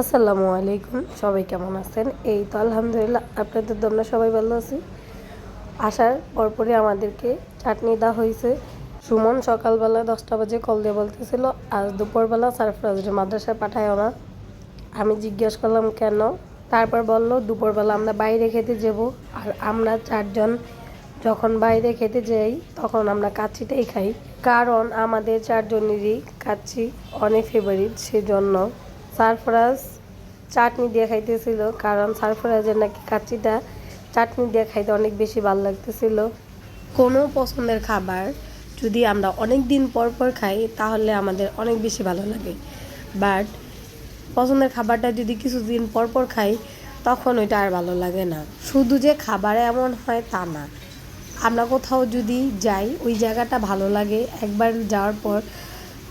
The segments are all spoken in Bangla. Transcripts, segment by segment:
আসসালামু আলাইকুম, সবাই কেমন আছেন? এই তো আলহামদুলিল্লাহ, আপনাদের তোমরা সবাই ভালো আছি। আসার পরপরই আমাদেরকে চাটনি দেওয়া হয়েছে। সুমন সকালবেলা 10টা বাজে কল দিয়ে বলতেছিল আজ দুপুরবেলা সারফরাজের মাদ্রাসায় পাঠায় না। আমি জিজ্ঞেস করলাম কেন। তারপর বলল দুপুরবেলা আমরা বাইরে খেতে যাব, আর আমরা চারজন যখন বাইরে খেতে যাই তখন আমরা কাচ্চিটাই খাই, কারণ আমাদের চারজনেরই কাচ্চি অনেক ফেভারিট। সেজন্য সারফরাজ চাটনি দিয়ে খাইতেছিল, কারণ সারফরাজের নাকি কাচ্চিটা চাটনি দিয়ে খাইতে অনেক বেশি ভালো লাগতেছিল। কোনো পছন্দের খাবার যদি আমরা অনেক দিন পর পর খাই তাহলে আমাদের অনেক বেশি ভালো লাগে, বাট পছন্দের খাবারটা যদি কিছুদিন পর পর খাই তখন ওইটা আর ভালো লাগে না। শুধু যে খাবারে এমন হয় তা না, আমরা কোথাও যদি যাই ওই জায়গাটা ভালো লাগে একবার যাওয়ার পর,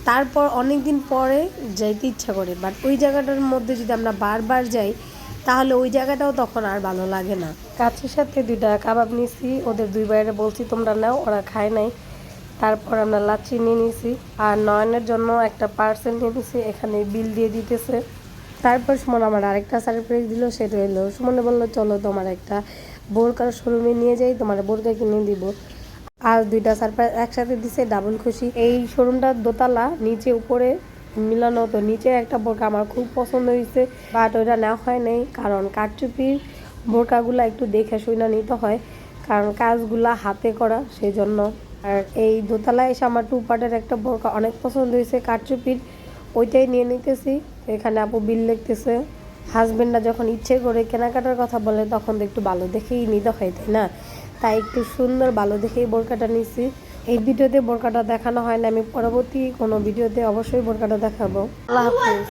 তারপর অনেক দিন পরে যাইতে ইচ্ছা করে, বাট ওই জায়গাটার মধ্যে যদি আমরা বারবার যাই তাহলে ওই জায়গাটাও তখন আর ভালো লাগে না। কাছের সাথে 2টা কাবাব নিছি, ওদের 2 বাইরে বলছি তোমরা নাও, ওরা খায় নাই। তারপর আমরা লাচ্ছি নিয়ে নিছি, আর নয়নের জন্য একটা পার্সেল নিয়ে নিছি, এখানে বিল দিয়ে দিতেছে। তারপর সুমন আমার আরেকটা সারপ্রাইজ দিল, সেটা হলো সুমনে বললো চলো তোমার একটা বোরকার শোরুমে নিয়ে যাই, তোমার বোরকা কিনে দিব। আর 2টা সারপ্রাইজ একসাথে দিছে, ডাবল খুশি। এই শোরুমটা দোতলা, নিচে উপরে মিলানো, তো নিচে একটা বোরকা আমার খুব পছন্দ হয়েছে, বাট ওইটা নেওয়া হয় নাই, কারণ কারচুপির বোরকাগুলো একটু দেখে শুনে নিতে হয়, কারণ কাজগুলা হাতে করা, সেই জন্য। আর এই দোতলায় এসে আমার 2 পার্টের একটা বোরকা অনেক পছন্দ হয়েছে কারচুপির, ওইটাই নিয়ে নিতেছি। এখানে আপু বিল লিখতেছে। হাজবেন্ডরা যখন ইচ্ছে করে কেনাকাটার কথা বলে তখন তো একটু ভালো দেখেই নিতে হয়, তাই না? তাই একটু সুন্দর ভালো দেখেই বোরকাটা নিছি। এই ভিডিওতে বোরকাটা দেখানো হয় না, আমি পরবর্তী কোনো ভিডিওতে অবশ্যই বোরকাটা দেখাবো। আল্লাহ হাফেজ।